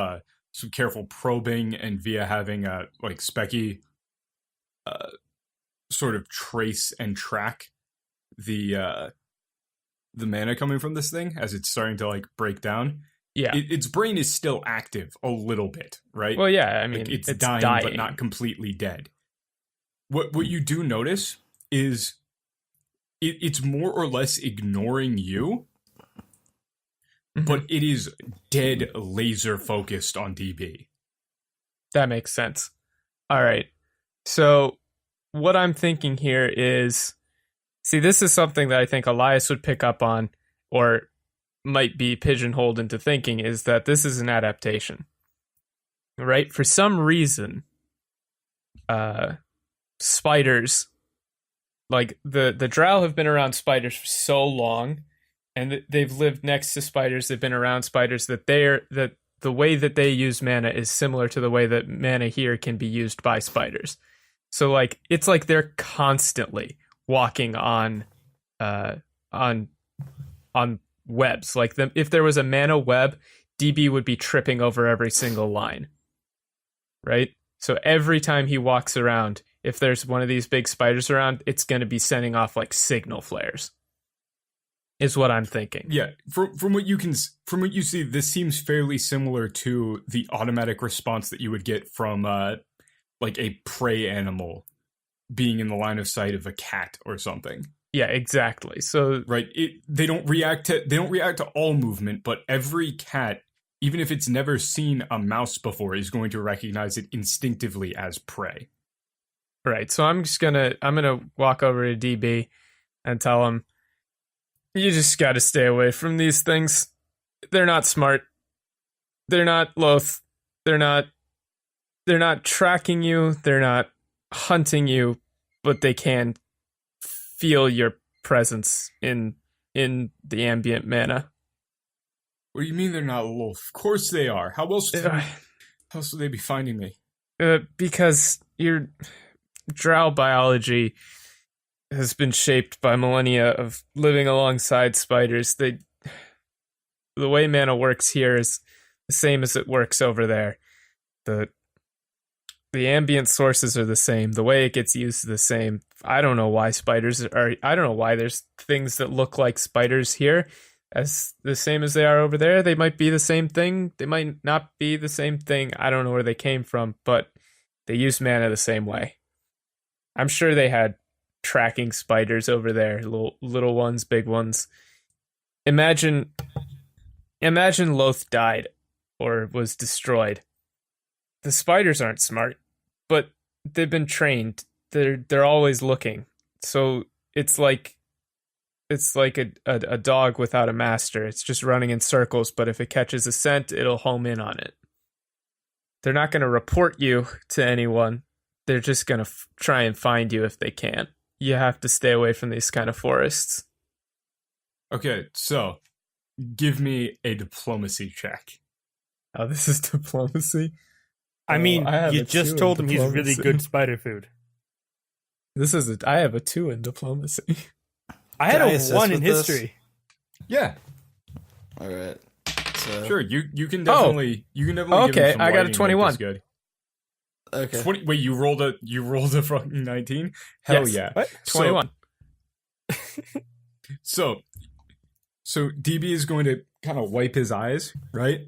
careful probing and via having Specky sort of trace and track the mana coming from this thing as it's starting to break down.
Yeah,
its brain is still active a little bit, right?
Well, yeah, I mean,
it's dying but not completely dead. What you do notice is it's more or less ignoring you, but it is dead laser focused on DB.
That makes sense. All right. So what I'm thinking here is, see, this is something that I think Elias would pick up on, or might be pigeonholed into thinking, is that this is an adaptation, right? For some reason, spiders, like the drow have been around spiders for so long, and they've lived next to spiders, they've been around spiders, that the way that they use mana is similar to the way that mana here can be used by spiders. So it's like they're constantly walking on webs. If there was a mana web, DB would be tripping over every single line, right? So every time he walks around, if there's one of these big spiders around, it's going to be sending off signal flares, is what I'm thinking.
Yeah, from what you see, this seems fairly similar to the automatic response that you would get from a prey animal being in the line of sight of a cat or something.
Yeah, exactly. So
right, they don't react to all movement, but every cat, even if it's never seen a mouse before, is going to recognize it instinctively as prey.
Right. So I'm gonna walk over to DB and tell him, you just got to stay away from these things. They're not smart. They're not loath. They're not tracking you. They're not hunting you, but they can feel your presence in the ambient mana.
What do you mean they're not loath? Of course they are. How else would they be finding me?
Because your drow biology has been shaped by millennia of living alongside spiders. The way mana works here is the same as it works over there. The ambient sources are the same. The way it gets used is the same. I don't know why I don't know why there's things that look like spiders here as the same as they are over there. They might be the same thing. They might not be the same thing. I don't know where they came from, but they use mana the same way. I'm sure they had tracking spiders over there, little ones, big ones. Imagine Loth died or was destroyed. The spiders aren't smart, but they've been trained. They're always looking. So it's like a dog without a master. It's just running in circles, but if it catches a scent, it'll home in on it. They're not going to report you to anyone. They're just going to try and find you if they can. You have to stay away from these kind of forests.
Okay, so give me a diplomacy check.
Oh, this is diplomacy?
I mean, you just told him he's really
diplomacy.
good spider food.
I have a 2 in diplomacy.
I had
Can I
a
assist
1 in
with this?
history.
Yeah,
All right. So
sure. You can definitely give him
Okay,
some
I got a
lighting,
21.
That's good.
okay.
Wait, you rolled a fucking 19? Hell
Yes.
yeah.
What?
So-
21.
So So DB is going to kind of wipe his eyes, right?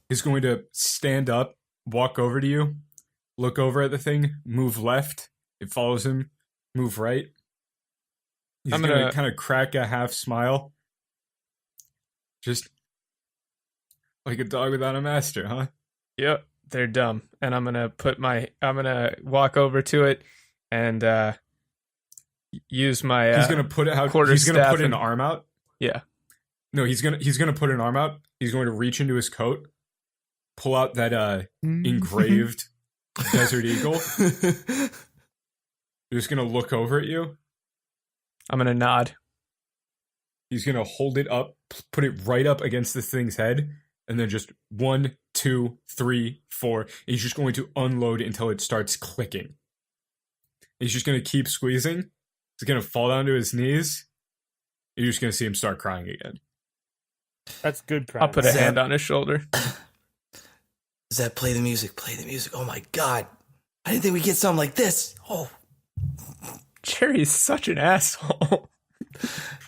He's going to stand up, walk over to you, look over at the thing, move left. It follows him. Move right. He's going to kind of crack a half smile. Just like a dog without a master, huh?
Yep, they're dumb. And I'm gonna walk over to it and use my
he's gonna put it out. He's gonna put an arm out.
Yeah.
No, he's gonna put an arm out. He's going to reach into his coat, pull out that engraved desert eagle. You're just gonna look over at you.
I'm gonna nod.
He's gonna hold it up, put it right up against this thing's head, and then just 1, 2, 3, 4. He's just going to unload until it starts clicking. He's just gonna keep squeezing. He's gonna fall down to his knees. You're just gonna see him start crying again.
That's good crying.
I'll put a hand on his shoulder.
Zeb, play the music. Play the music. Oh my god. I didn't think we'd get something like this. Oh.
Jerry's such an asshole.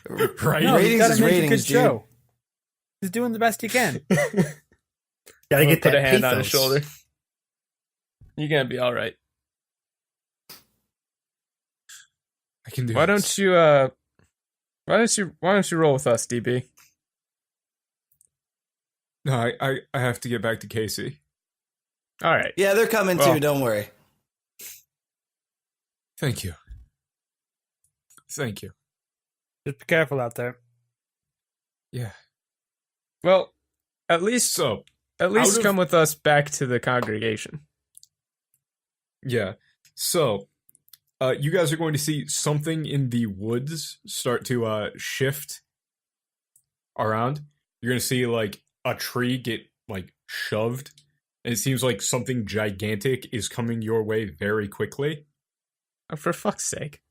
Right?
No,
Ratings is
make
ratings,
a good
dude.
show. He's doing the best he can.
Gotta get
Put
that
a hand on his
pathos.
shoulder. You're gonna be all right.
I can do
Why
this.
don't you roll with us, DB?
No, I have to get back to Casey.
All right.
Yeah, they're coming
Well.
too. Don't worry.
Thank you. Thank you.
Just be careful out there.
Yeah.
Well, at least
So,
come with us back to the congregation.
yeah. So, you guys are going to see something in the woods start to shift around. You're going to see like a tree get like shoved. And it seems like something gigantic is coming your way very quickly.
Oh, for fuck's sake.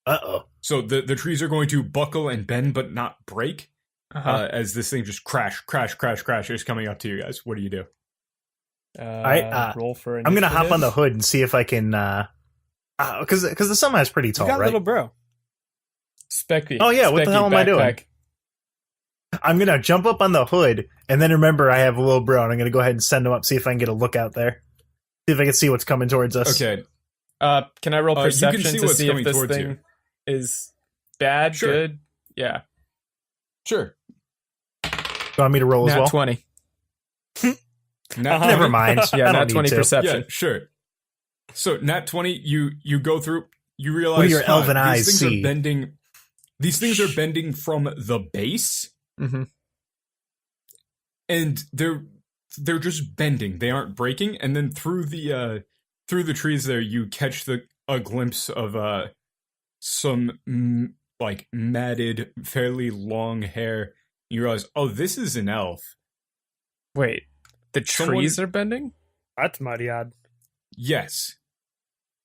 Uh-oh.
So the trees are going to buckle and bend but not break
Uh-huh.
as this thing just crash is coming up to you guys. What do you do?
Roll for
I'm gonna hop
initiative.
on the hood and see if I can, because the semi is pretty
You
tall,
got
right?
little bro.
Specky.
Oh, yeah, what the
Specky
hell am I doing?
backpack.
I'm gonna jump up on the hood, and then remember I have a little bro, and I'm gonna go ahead and send him up, see if I can get a look out there, see if I can see what's coming towards us.
Okay.
Can I roll
You can
perception
see
to
what's
see if
coming
this
towards
thing
you.
is bad,
Sure.
good? Yeah.
Sure.
Do you want me to roll as
Nat
well?
20.
Nat
Never
20?
mind.
Yeah,
I
nat
don't
20
need to.
perception.
Yeah, sure. So nat 20, you go through, you realize
What do your elven eyes
these things
see?
are bending. These things are bending from the base,
Mm-hmm.
and they're just bending. They aren't breaking. And then through the trees there, you catch a glimpse of some like matted, fairly long hair. You realize, oh, this is an elf.
Wait, the
Someone-
trees are bending?
That's mighty odd.
Yes.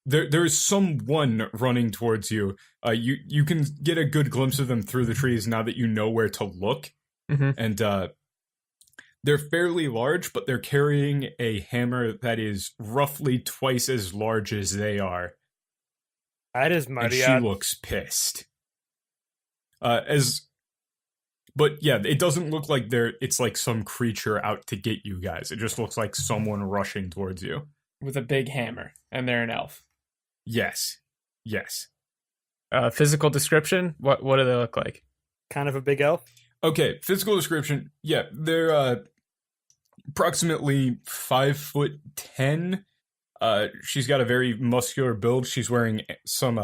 There is someone running towards you. You can get a good glimpse of them through the trees now that you know where to look.
Mm-hmm.
And they're fairly large, but they're carrying a hammer that is roughly twice as large as they are.
That is
And
mighty
she
odd.
looks pissed. But yeah, it doesn't look like it's like some creature out to get you guys. It just looks like someone rushing towards you.
With a big hammer, and they're an elf.
Yes. Yes.
Physical description? What do they look like?
Kind of a big elf.
Okay, physical description. Yeah, they're approximately 5'10". She's got a very muscular build. She's wearing some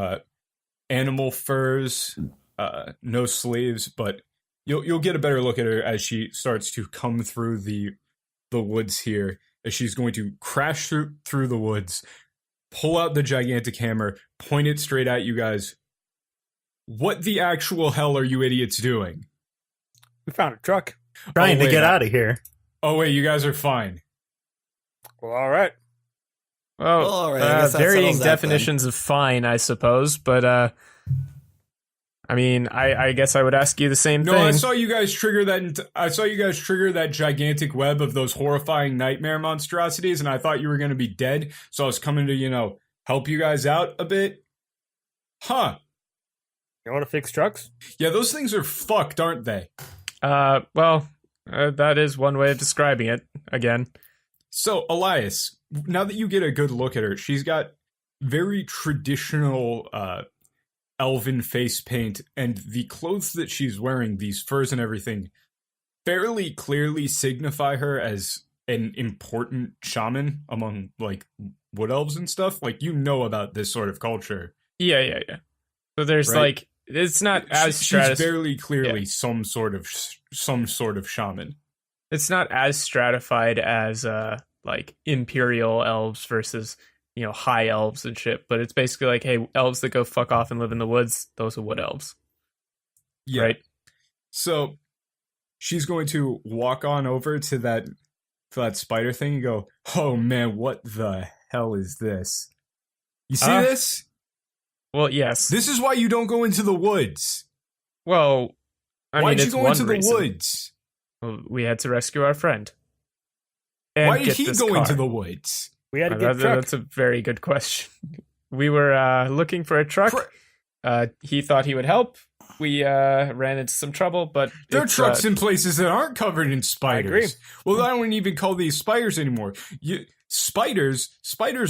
animal furs, no sleeves, but you'll get a better look at her as she starts to come through the woods here. As she's going to crash through the woods, pull out the gigantic hammer, point it straight at you guys. What the actual hell are you idiots doing?
We found a truck.
Trying to
wait,
get out of here.
Oh wait, you guys are fine.
Well, all right.
Well,
all right, I guess that
varying
settles that then.
definitions of fine, I suppose, but I mean, I guess I would ask you the same
No,
thing.
I saw you guys trigger that. I saw you guys trigger that gigantic web of those horrifying nightmare monstrosities, and I thought you were going to be dead. So I was coming to, help you guys out a bit. Huh?
You want to fix trucks?
Yeah, those things are fucked, aren't they?
That is one way of describing it. Again,
So, Elias, now that you get a good look at her, she's got very traditional elven face paint, and the clothes that she's wearing, these furs and everything, fairly clearly signify her as an important shaman among, like, wood elves and stuff. Like, you know about this sort of culture.
yeah. So there's
Right.
like, it's not as
She's very clearly some sort of shaman.
It's not as stratified as like imperial elves versus high elves and shit, but it's basically like, hey, elves that go fuck off and live in the woods, those are wood elves.
Yeah.
Right?
So she's going to walk on over to that spider thing and go, "Oh man, what the hell is this? You see this?
Well, yes.
This is why you don't go into the woods.
Well,
Why'd you
it's
go
one
into the
reason.
woods?
Well, we had to rescue our friend. And
Why did
get
he
this
go
car.
into the woods?
We had to get truck.
That's a very good question. We were looking for a truck. He thought he would help. We ran into some trouble, but
There are
it's,
trucks in places that aren't covered in spiders.
agree.
Well, I don't even call these spiders anymore. Spiders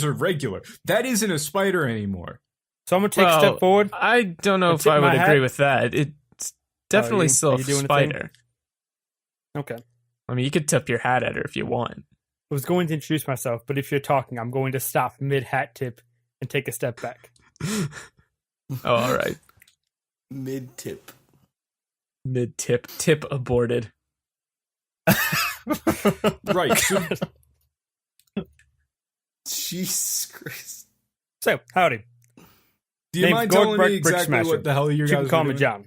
are regular. That isn't a spider anymore.
So I'm gonna take a step forward.
I don't know
and
if
tip
I would
my hat.
agree with that. It's definitely still
are
a
you doing a thing?
spider.
Okay.
I mean, you could tip your hat at her if you want.
I was going to introduce myself, but if you're talking, I'm going to stop mid hat tip and take a step back.
Oh, all right.
Mid tip.
Mid tip aborted.
Right. So,
Jesus Christ.
So, howdy.
do you
Name's
mind
Gord
telling
Brick
me exactly
Smasher.
what the hell you
You
guys
can call
are
me
doing?
John.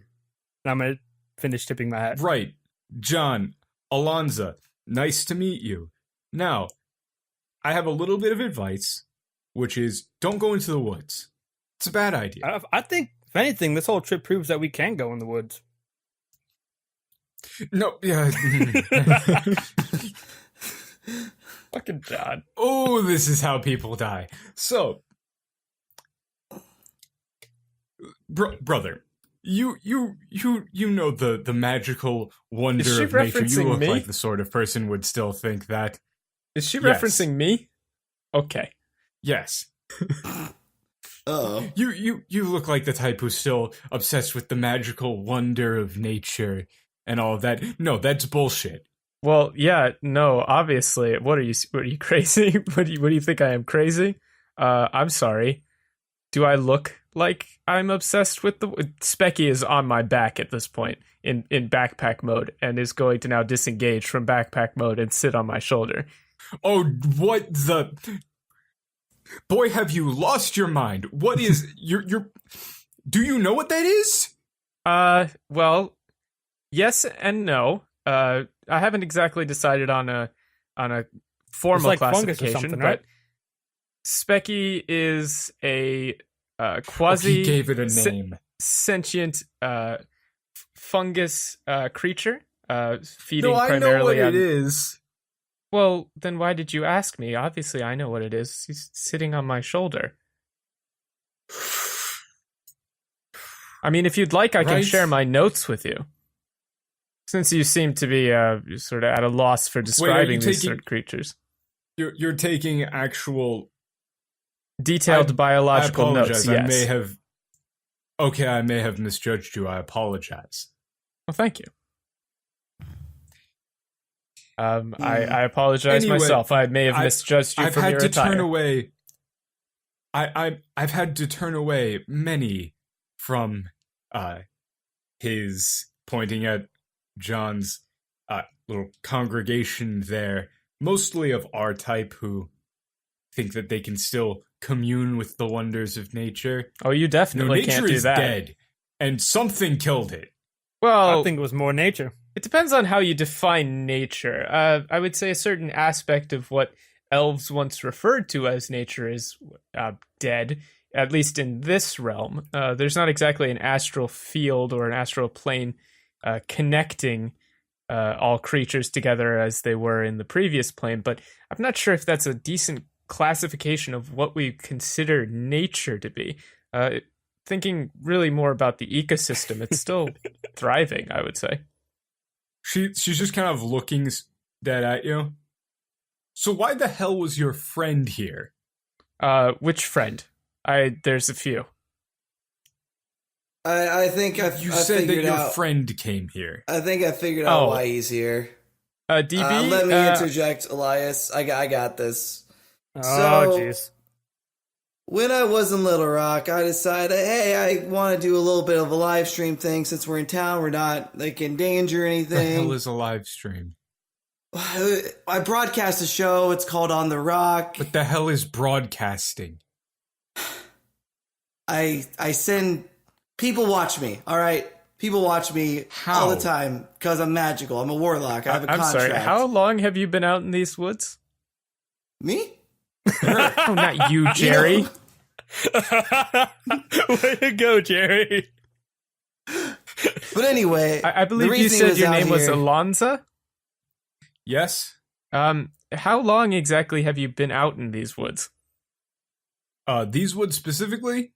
And I'm going to finish tipping my hat.
Right. John, Alonza, nice to meet you. Now, I have a little bit of advice, which is don't go into the woods. It's a bad idea.
I think, if anything, this whole trip proves that we can go in the woods.
No, yeah.
Fucking John.
Oh, this is how people die. So, brother, you know the magical wonder
Is she
of nature. You
referencing
look
me?
like the sort of person would still think that.
Is she
Yes.
referencing me? Okay.
Yes.
Uh-oh.
You look like the type who's still obsessed with the magical wonder of nature and all of that. No, that's bullshit.
Well, yeah, no, obviously. What are you crazy? What do you think I am crazy? I'm sorry. Do I look like I'm obsessed with the Specky is on my back at this point in backpack mode and is going to now disengage from backpack mode and sit on my shoulder.
Oh, what the boy, have you lost your mind? What is your do you know what that is?
Well, yes and no. I haven't exactly decided on a formal
It's like fungus or
classification,
something,
but
right?
Specky is a
Oh,
quasi
he gave it a name.
sentient fungus creature feeding
No, I know
primarily
what
on.
it is.
Well, then why did you ask me? Obviously, I know what it is. He's sitting on my shoulder. I mean, if you'd like, I can
Right.
share my notes with you. Since you seem to be sort of at a loss for describing these
taking-
sort of creatures.
You're taking actual.
Detailed
I
biological
apologize.
notes, yes.
I may have misjudged you. I apologize.
Well, thank you. I apologize
Anyway,
myself. I may have misjudged you
I've
from
had
your
to
attire.
turn away. I've had to turn away many from his pointing at John's little congregation there, mostly of our type who think that they can still commune with the wonders of nature.
Oh, you
No,
definitely
nature
can't do
is
that.
dead, and something killed it.
Well,
I think it was more nature.
it depends on how you define nature. I would say a certain aspect of what elves once referred to as nature is dead, at least in this realm. There's not exactly an astral field or an astral plane connecting all creatures together as they were in the previous plane, but I'm not sure if that's a decent classification of what we consider nature to be. thinking really more about the ecosystem. It's still thriving, I would say.
She's just kind of looking dead at you. So why the hell was your friend here?
Which friend? There's a few.
I think I
said that
figured
your
out.
friend came here.
I think I figured out why he's here.
DB,
Let me interject, Elias. I got this.
Oh,
So-
jeez.
When I was in Little Rock, I decided, hey, I want to do a little bit of a live stream thing since we're in town. We're not like in danger or
What the hell
anything.
is a live stream?
I broadcast a show. It's called On the Rock.
What the hell is broadcasting?
I send people watch me. All right, people watch me
How?
all the time because I'm magical. I'm a warlock. I have a
I'm
contract.
sorry. How long have you been out in these woods?
Me?
Oh, not you, Jerry.
You know-
Way to go, Jerry.
But anyway,
I believe
the
you
reason he
said your
out
name was
here-
Alonza.
Yes?
How long exactly have you been out in these woods?
These woods specifically?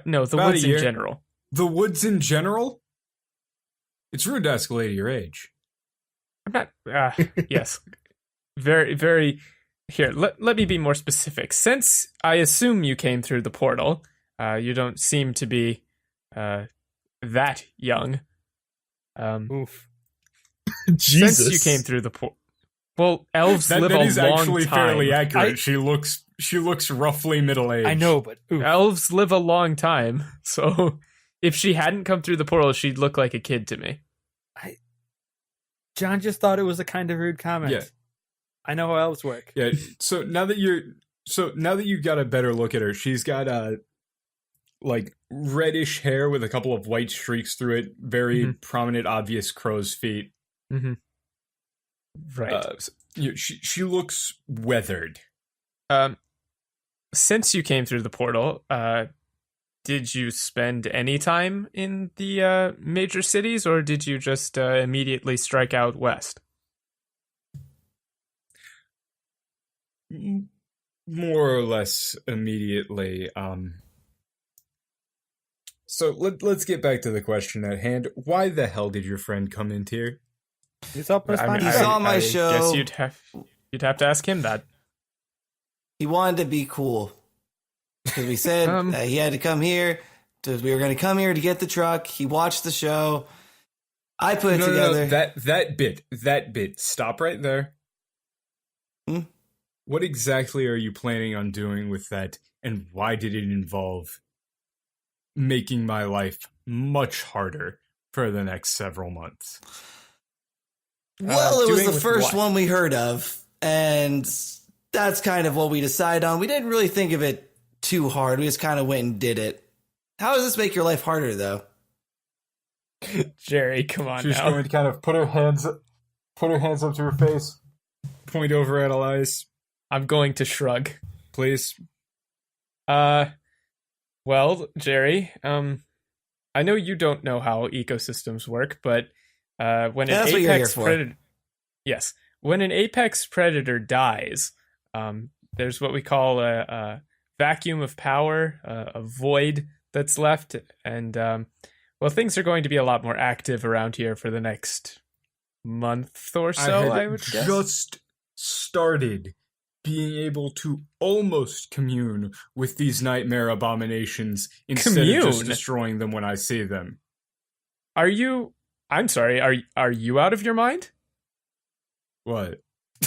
No, the
About a
woods in
year.
general.
The woods in general? It's rude to escalate at your age.
I'm not. Yes, very, very. Here, let me be more specific. Since I assume you came through the portal, you don't seem to be that young.
Oof.
Jesus.
Since you came through the portal, well, elves
That
live a
is
long
actually
time.
fairly accurate.
I-
She looks roughly middle-aged.
I know, but oof.
Elves live a long time, so if she hadn't come through the portal, she'd look like a kid to me.
John just thought it was a kind of rude comment.
Yeah.
I know how elves work.
Yeah. So now that you got a better look at her, she's got like reddish hair with a couple of white streaks through it, very prominent, obvious crow's feet.
Mm-hmm. Right.
She looks weathered.
Since you came through the portal, did you spend any time in the major cities, or did you just immediately strike out west?
More or less immediately. So let's get back to the question at hand. Why the hell did your friend come in here?
He's helping us find
He
out.
saw my show.
Guess you'd have to ask him that.
He wanted to be cool because we said that he had to come here. We were going to come here to get the truck. He watched the show. I put it together.
That bit. Stop right there. What exactly are you planning on doing with that, and why did it involve making my life much harder for the next several months?
Well, it was
doing
the
with
first
what?
one we heard of, and that's kind of what we decided on. We didn't really think of it too hard. We just kind of went and did it. How does this make your life harder, though?
Jerry, come on
She's
now.
going to kind of put her hands up to her face, point over at Elias.
I'm going to shrug.
Please.
Well, Jerry, I know you don't know how ecosystems work, but when
Yeah,
an
that's what you're here
apex
for.
predator, yes, when an apex predator dies, there's what we call a vacuum of power, a void that's left, and well, things are going to be a lot more active around here for the next month or so. I would guess.
Just started being able to almost commune with these nightmare abominations instead of just
Commune?
destroying them when I see them.
Are you? I'm sorry. Are you out of your mind?
What?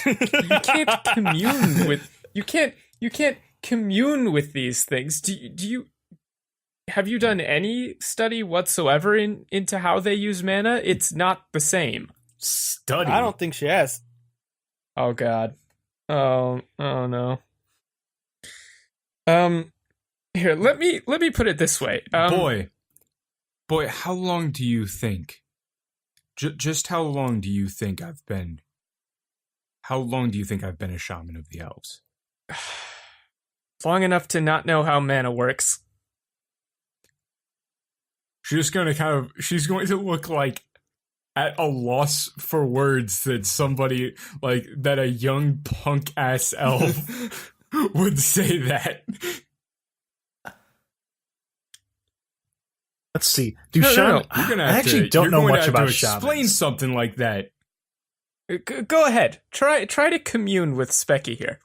You can't commune with. You can't commune with these things. Do you? Have you done any study whatsoever into how they use mana? It's not the same.
Study?
I don't think she has.
Oh God. Oh no. Here, let me put it this way.
Boy, how long do you think? Just how long do you think I've been? How long do you think I've been a shaman of the elves?
Long enough to not know how mana works.
She's going to look like at a loss for words that somebody that a young punk ass elf would say that.
Let's see. Do
No,
Sean?
no, no.
You're gonna
I
have
actually
to,
don't
you're
know
going to
much
have to
about
explain
shamans.
something like that.
Go ahead. Try to commune with Specky here.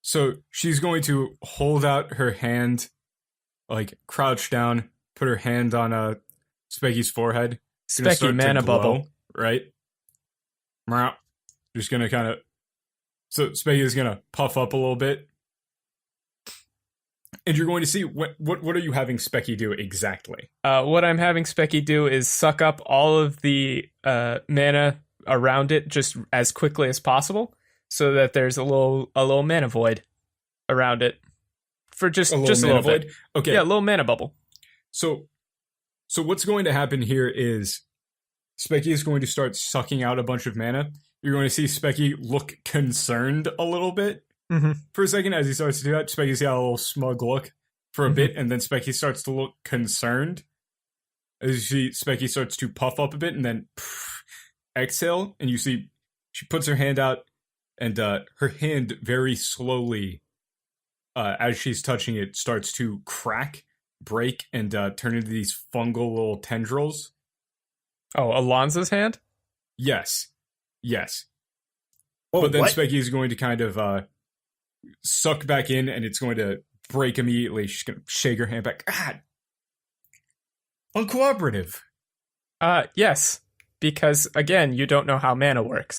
So she's going to hold out her hand, like crouch down, put her hand on Specky's forehead. It's gonna
Specky,
start to
mana
glow,
bubble.
right? Meow. Just gonna kind of. So Specky is gonna puff up a little bit, and you're going to see what are you having Specky do exactly?
What I'm having Specky do is suck up all of the mana around it just as quickly as possible, so that there's a little mana void around it for just a little bit.
Okay.
Yeah, a little mana bubble.
So what's going to happen here is Specky is going to start sucking out a bunch of mana. You're going to see Specky look concerned a little bit for a second as he starts to do that. Specky's got a little smug look for a bit, and then Specky starts to look concerned. As you see, Specky starts to puff up a bit, and then exhale, and you see she puts her hand out, and her hand very slowly, as she's touching it, starts to crack, break, and turn into these fungal little tendrils.
Oh, Alonzo's hand?
Yes.
Oh,
But then
what?
Specky is going to kind of suck back in, and it's going to break immediately. She's going to shake her hand back. Uncooperative.
Yes. Because, again, you don't know how mana works.